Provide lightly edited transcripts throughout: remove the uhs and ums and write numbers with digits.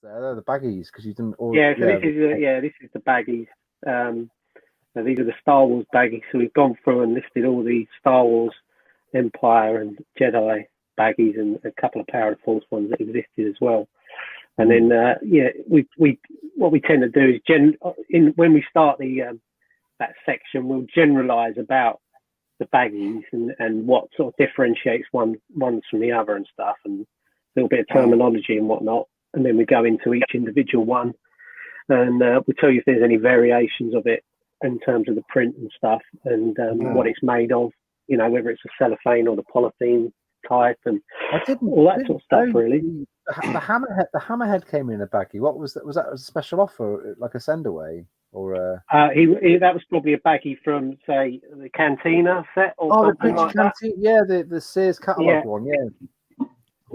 They're the baggies because you didn't. All, Yeah, so this is the baggies. So these are the Star Wars baggies. So we've gone through and listed all the Star Wars, Empire, and Jedi baggies, and a couple of Power of Force ones that existed as well. And then we what we tend to do is when we start that section, we'll generalise about the baggies and what sort of differentiates ones from the other and stuff, and a little bit of terminology and whatnot. And then we go into each individual one, and we'll tell you if there's any variations of it in terms of the print and stuff, and what it's made of. You know, whether it's a cellophane or the polythene type, and all that sort of stuff. Really, the hammerhead came in a baggie. What was that? Was that a special offer, like a send away, or? That was probably a baggie from, say, the Cantina set or something like that. Yeah, the Sears catalogue one. Yeah,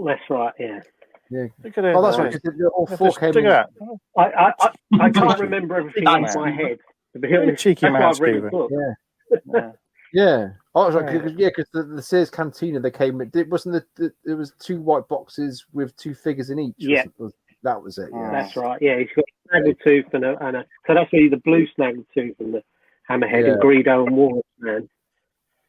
that's right. Yeah. Yeah. Oh, that's right. All four came in. I can't remember everything in my head. To be honest, cheeky man, yeah. Yeah. Oh, because the Sears Cantina, they came. It wasn't there was 2 white boxes with 2 figures in each. Yeah, that was it. Yeah. That's right. Yeah, he's got a Snaggletooth and a. So that's really the blue Snaggletooth and the Hammerhead and Greedo and Walrus Man.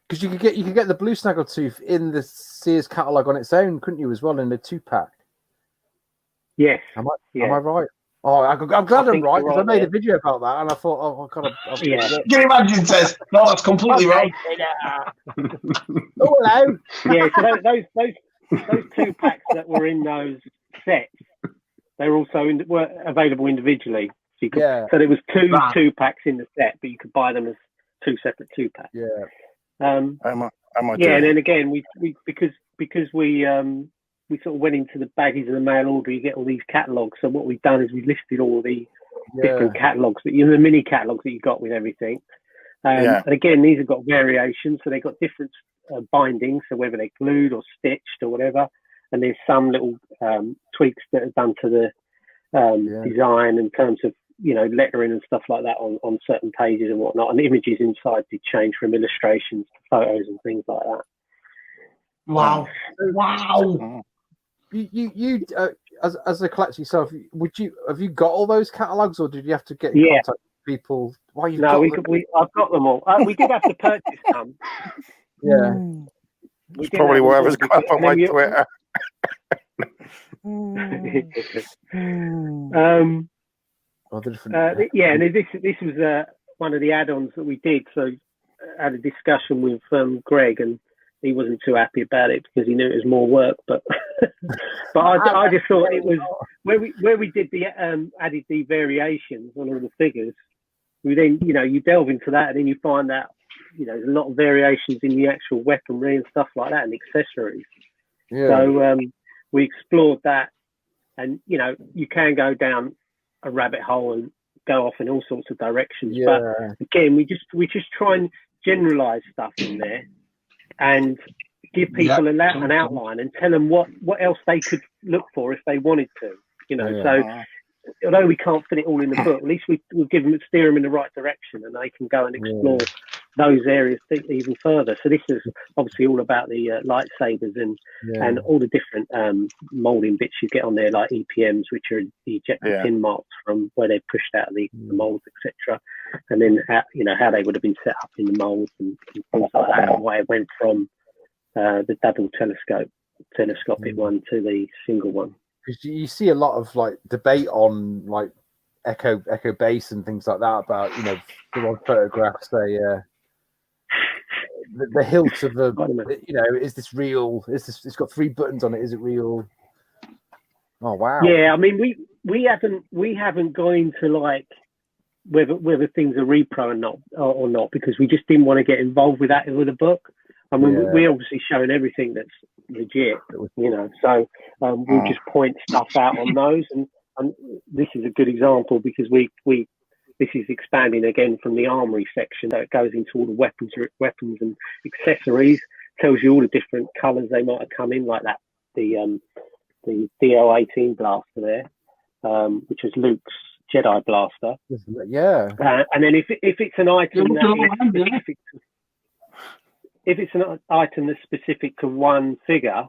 Because you could get the blue Snaggletooth in the Sears catalogue on its own, couldn't you? As well in the 2-pack. Yes. Am I right? Oh, I'm glad I'm right because I made a video about that and I thought, oh, I kind of. Can you imagine? Says no, that's completely wrong. Oh, hello. Yeah, so those 2 packs that were in those sets, they were also were available individually. So, so there was 2 packs in the set, but you could buy them as 2 separate 2-packs. Yeah. And then again, we because we sort of went into the baggies of the mail order. You get all these catalogues. So what we've done is we've listed all the different catalogues that the mini catalogues that you got with everything. And again, these have got variations. So they've got different bindings. So whether they're glued or stitched or whatever. And there's some little tweaks that are done to the design in terms of, lettering and stuff like that on certain pages and whatnot. And the images inside did change from illustrations to photos and things like that. Wow. Wow. You as a collector yourself, have you got all those catalogues, or did you have to get in contact with people? I've got them all. We did have to purchase some. Yeah, it's probably whatever's come up on my Twitter. And this was one of the add-ons that we did. So I had a discussion with Greg, and he wasn't too happy about it because he knew it was more work. But I just thought it was where we did the added the variations on all the figures. We then you delve into that, and then you find out there's a lot of variations in the actual weaponry and stuff like that, and accessories. Yeah. So we explored that, and you can go down a rabbit hole and go off in all sorts of directions. Yeah. But again, we just try and generalize stuff in there and give people an outline and tell them what else they could look for if they wanted to. So although we can't fit it all in the book, at least we'll give them, steer them in the right direction, and they can go and explore those areas even further. So this is obviously all about the lightsabers and all the different moulding bits you get on there, like EPMs, which are the ejector pin marks from where they're pushed out of the moulds, etc. And then how they would have been set up in the moulds and things like that, and why it went from the double telescopic one to the single one. Because you see a lot of debate on echo base and things like that about the one photographs the hilt of is this real? It's got 3 buttons on it? Is it real? Oh wow! Yeah, I mean we haven't gone into whether things are repro or not because we just didn't want to get involved with that with the book. I mean, we're obviously showing everything that's legit, so we'll just point stuff out on those. And this is a good example because this is expanding again from the armory section that goes into all the weapons and accessories, tells you all the different colours they might have come in, like that, the DL-18 blaster there, which is Luke's Jedi blaster. Yeah. And then if it's an item if it's an item that's specific to one figure,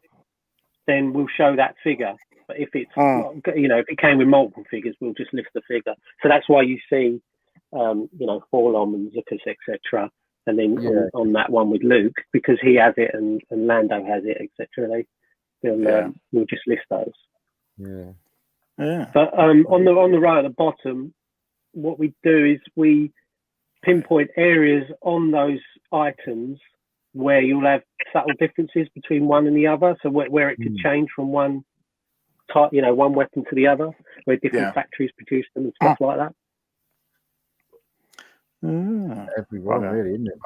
then we'll show that figure. But if it's if it came with multiple figures, we'll just list the figure. So that's why you see Forlom and Zuckus, etc. And then on that one with Luke, because he has it and Lando has it, etc. We'll just list those. Yeah. But on the right at the bottom, what we do is we pinpoint areas on those items where you'll have subtle differences between one and the other. So where it could change from one type, one weapon to the other, where different factories produce them and stuff like that. Everyone, really, isn't it?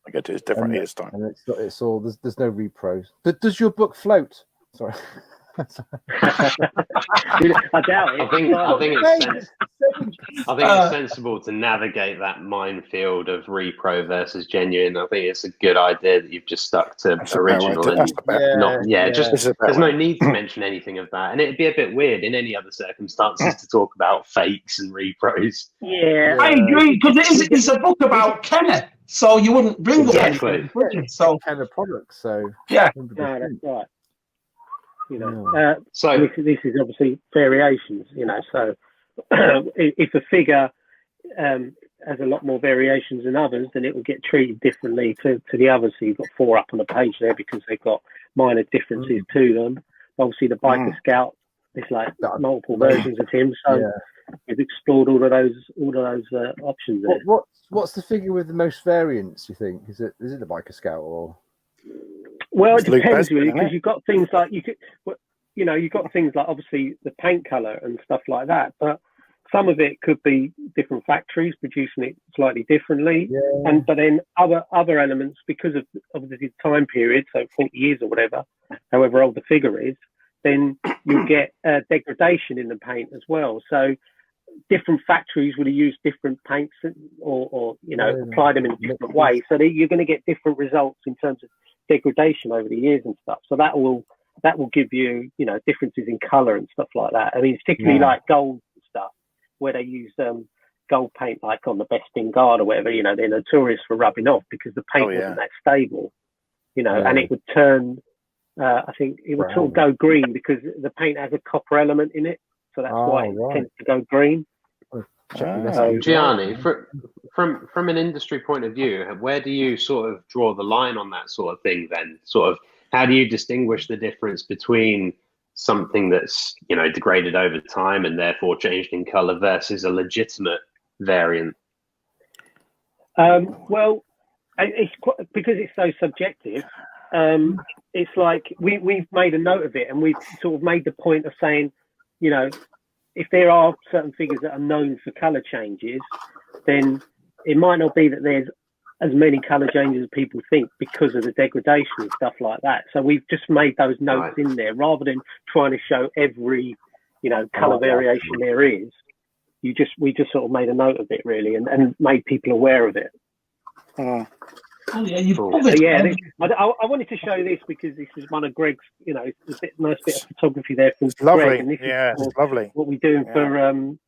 I get it's different each time. And it's all there's no repros. But does your book float? Sorry. I doubt it. I think it's sensible to navigate that minefield of repro versus genuine. I think it's a good idea that you've just stuck to original there's no need to mention anything of that, and it'd be a bit weird in any other circumstances to talk about fakes and repros. I agree, because it's a book about Kenner, so you wouldn't bring up anything, would you? So Kenner products, so no, that's right. So this is obviously variations, so if a figure has a lot more variations than others, then it will get treated differently to the others. So you've got 4 up on the page there because they've got minor differences to them. Obviously the Biker Scout, there's like multiple versions of him, so we've explored all of those options there. What's the figure with the most variants, you think? Is it the Biker Scout or? Well, it depends really, because you've got things like you've got things like obviously the paint color and stuff like that, but some of it could be different factories producing it slightly differently, but then other elements, because of the time period, so 40 years or whatever, however old the figure is, then you get degradation in the paint as well. So different factories would have used different paints or apply them in a different way, so that you're going to get different results in terms of degradation over the years and stuff. So that will give you differences in color and stuff like that. I mean, particularly like gold stuff, where they use gold paint, like on the Best in Guard or whatever. They're notorious for rubbing off because the paint wasn't that stable. And it would turn. I think it would sort of go green because the paint has a copper element in it, so that's why it tends to go green. Gianni, from an industry point of view, where do you sort of draw the line on that sort of thing then? Sort of, how do you distinguish the difference between something that's, degraded over time and therefore changed in color versus a legitimate variant? Well, it's because it's so subjective. It's like we've made a note of it, and we've sort of made the point of saying, if there are certain figures that are known for color changes, then it might not be that there's as many color changes as people think because of the degradation and stuff like that. So we've just made those notes in there rather than trying to show every, color variation there is. We just sort of made a note of it really and made people aware of it. You've I wanted to show this because this is one of Greg's, it's a nice bit of photography there from Greg, and this is lovely. What we're doing for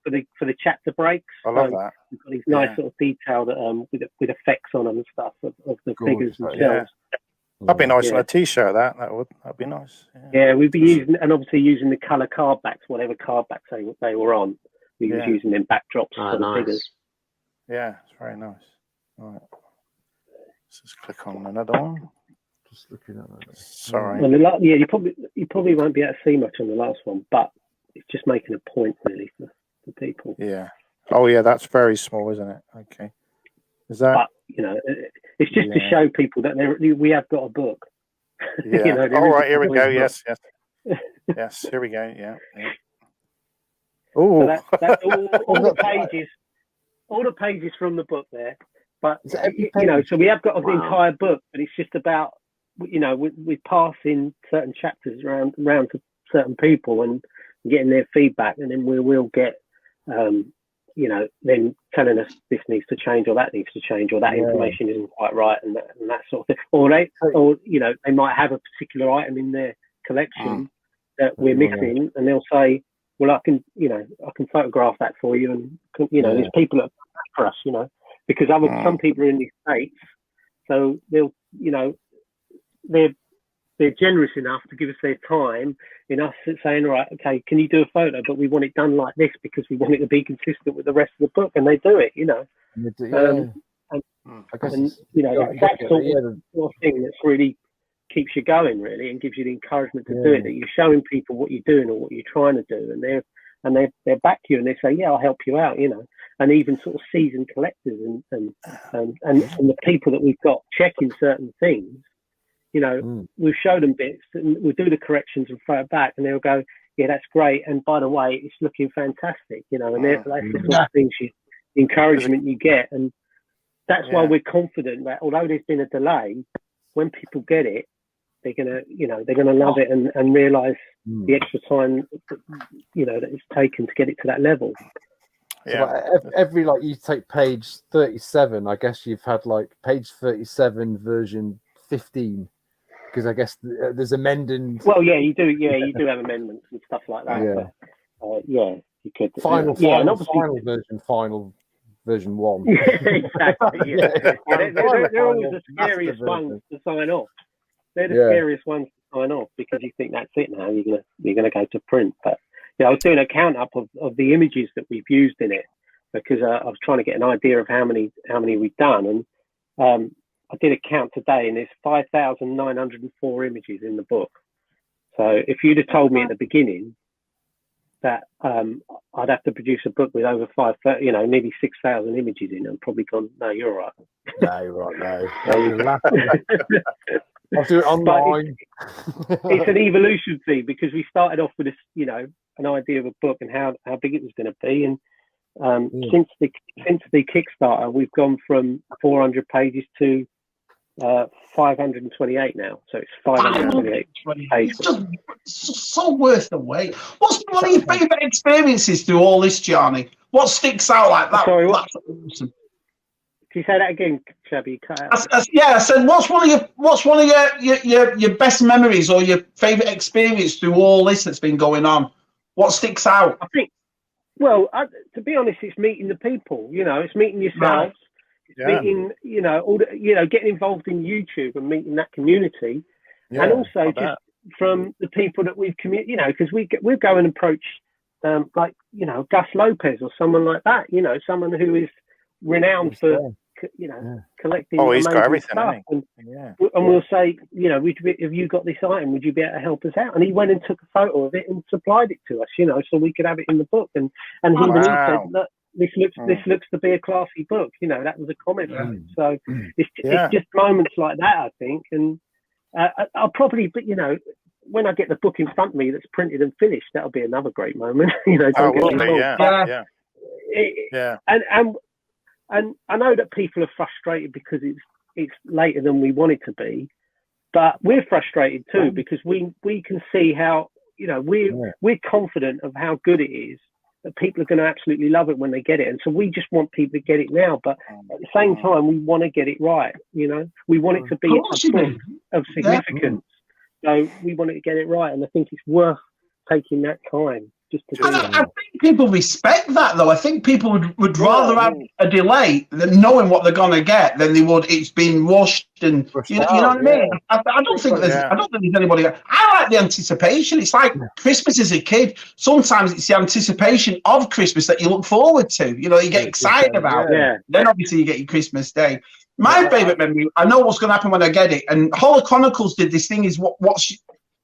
the chapter breaks. I love that. We've got these nice sort of detail that with effects on them and stuff of the figures themselves. That'd be nice on a T-shirt. That'd be nice. Yeah, we'd be using the color card backs, whatever card backs they were on. We was using them backdrops for the figures. Yeah, it's very nice. All right. Let's just click on another one. Just looking at that. Sorry. Well, you probably won't be able to see much on the last one, but it's just making a point really for people. Yeah. Oh yeah, that's very small, isn't it? Okay. Is that? But it's just to show people that we have got a book. Yeah. All right. Here we go. Yes. Yes. Here we go. Yeah. Oh. So that's all the pages. All the pages from the book there. But, so we have got the entire book, but it's just about, we're passing certain chapters around to certain people and getting their feedback. And then we'll get, them telling us this needs to change or that needs to change or that information isn't quite right and that sort of thing. Or they might have a particular item in their collection that we're missing and they'll say, well, I can photograph that for you. And, there's people that for us, because some people are in the States, so they'll, they're they're generous enough to give us their time in us saying, all right, okay, can you do a photo, but we want it done like this because we want it to be consistent with the rest of the book, and they do it, you know. And you know, that's sort of thing that's really keeps you going, really, and gives you the encouragement to do it. That you're showing people what you're doing or what you're trying to do, and they back you and they say, yeah, I'll help you out, you know. And even sort of seasoned collectors and the people that we've got checking certain things, you know, we'll show them bits and we'll do the corrections and throw it back, and they'll go, yeah, that's great, and by the way, it's looking fantastic, you know. And that's the sort of things the encouragement you get, and that's why we're confident that although there's been a delay, when people get it, they're gonna love it and realise the extra time, you know, that it's taken to get it to that level. Yeah. So every like you take page 37, I guess you've had like page 37 version 15, because I guess there's amending. Well, yeah, you do. Yeah, you do have amendments and stuff like that. Yeah, but, yeah, you could. Final version 1. Yeah, exactly. Yeah. They're always the scariest ones to sign off. They're the scariest ones to sign off because you think that's it now. You're gonna go to print. But yeah, I was doing a count up of the images that we've used in it because I was trying to get an idea of how many we've done, and I did a count today, and there's 5,904 images in the book. So if you'd have told me at the beginning that I'd have to produce a book with over nearly 6,000 images in, I've probably gone, no, you're right. No, you're right. No, you're laughing. I'll do it online. It's an evolution thing because we started off with an idea of a book and how big it was going to be, and since the Kickstarter, we've gone from 400 pages to 528 now. So it's 528 pages. It's just so worth the wait. What's one of your favourite experiences through all this, Gianni? What sticks out like that? Sorry, what? Awesome. Can you say that again, Shabby? I said, what's one of your best memories or your favourite experience through all this that's been going on? What sticks out? I think, to be honest, it's meeting the people. You know, it's meeting yourselves. It's meeting, getting involved in YouTube and meeting that community, and also just from the people that we've because we'll go and approach, Gus Lopez or someone like that. You know, someone who is renowned for. Collecting. Oh, he's got everything. Stuff. And we'll say, have you got this item? Would you be able to help us out? And he went and took a photo of it and supplied it to us, so we could have it in the book. And he said, look, this looks to be a classy book. That was a comment. So it's just moments like that, I think. And I'll probably, but when I get the book in front of me that's printed and finished, that'll be another great moment. And I know that people are frustrated because it's later than we want it to be, but we're frustrated too because we can see how we're confident of how good it is, that people are going to absolutely love it when they get it, and so we just want people to get it now. But at the same time, we want to get it right. We want it to be a book of significance, so we want to get it right, and I think it's worth taking that time. I think people respect that, though. I think people would rather have a delay than knowing what they're going to get than they would it's been rushed and you know what I mean. I don't think there's anybody. I like the anticipation. It's like Christmas as a kid. Sometimes it's the anticipation of Christmas that you look forward to. You get excited about. Then obviously you get your Christmas day. My favourite memory. I know what's going to happen when I get it. And Holler Chronicles did this thing. Is what's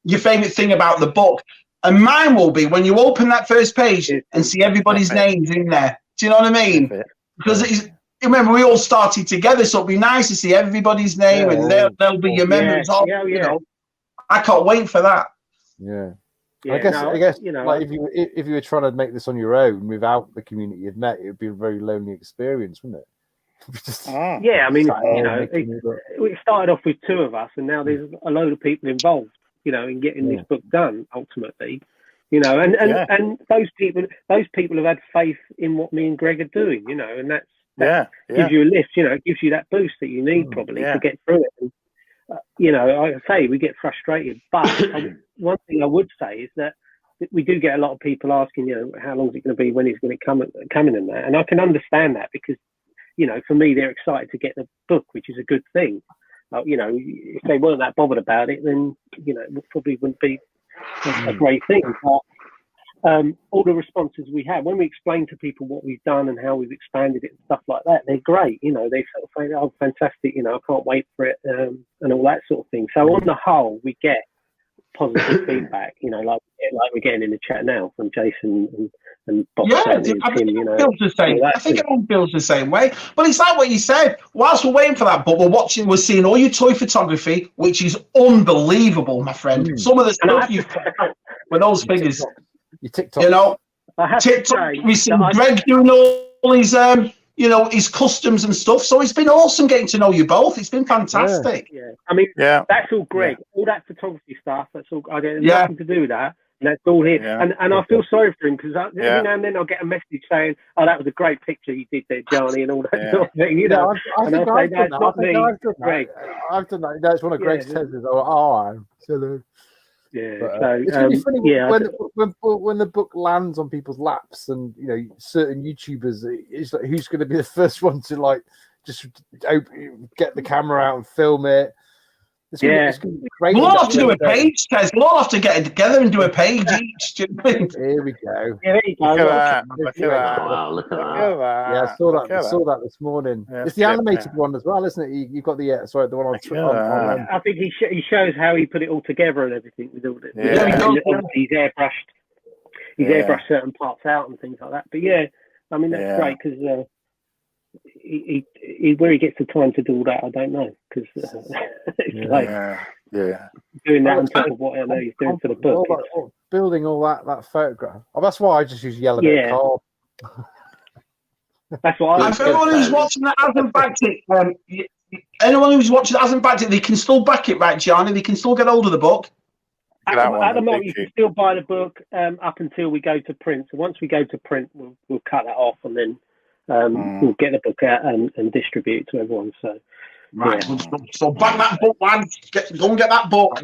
your favourite thing about the book? And mine will be when you open that first page and see everybody's names in there. Do you know what I mean? Because remember, we all started together, so it'll be nice to see everybody's name and they'll be your memories of. I can't wait for that. I guess like if you were trying to make this on your own without the community you've met, it would be a very lonely experience, wouldn't it? I mean, it started off with 2 of us, and now there's a load of people involved. In getting this book done ultimately, and those people have had faith in what me and Greg are doing, and that gives you a lift, it gives you that boost that you need probably to get through it. And, like I say, we get frustrated, but one thing I would say is that we do get a lot of people asking, how long is it going to be, when it's going to come in and that, and I can understand that because, for me, they're excited to get the book, which is a good thing. you know, if they weren't that bothered about it, then, you know, it probably wouldn't be a great thing. But all the responses we had when we explain to people what we've done and how we've expanded it and stuff like that, they're great. You know, they sort of say, "Oh, fantastic! You know, I can't wait for it," and all that sort of thing. So on the whole, we get positive feedback. You know, like we're getting in the chat now from Jason and Bob. Yeah, and I Tim, think you know, feels the same. I think everyone feels the same way. But it's like what you said. Whilst we're waiting for that, but we're seeing all your toy photography, which is unbelievable, my friend. Some of the stuff you've put out with those figures. Your TikTok, you know, TikTok. We've seen Greg doing all his, you know, his customs and stuff. So it's been awesome getting to know you both. It's been fantastic. Yeah. I mean, that's all Greg. Yeah. All that photography stuff. That's all. I get nothing to do with that. And that's all here. Yeah. And I feel sorry for him because every now and then I'll get a message saying, "Oh, that was a great picture you did there, Gianni," and all that sort of thing. You know, I've done that. That's one of Greg's tests. I'm silly. Yeah, but, so it's really funny when the book lands on people's laps, and you know, certain YouTubers, it's like, who's going to be the first one to like just get the camera out and film it. It's gonna be crazy. We'll have to do a page, guys. We'll all have to get together and do a page each. Here we go. Yeah, there you go. Look at that. Look at that. Yeah, I saw that this morning. Yeah, it's the animated one as well, isn't it? You've got the the one on. I think he shows how he put it all together and everything with all the he's airbrushed certain parts out and things like that. But yeah, I mean that's great because he where he gets the time to do all that, I don't know, because it's doing that on top of what I know he's doing for the book. Building all that photograph. Oh, that's why I just use yellow card. That's what I. Everyone who's watching that hasn't backed it. Anyone who's watching that hasn't backed it, they can still back it, right, Gianni? They can still get hold of the book. At the moment, you can still buy the book up until we go to print. So once we go to print, we'll cut that off and then. We'll get the book out and distribute it to everyone. So, right. So back that book, man. Go and get that book.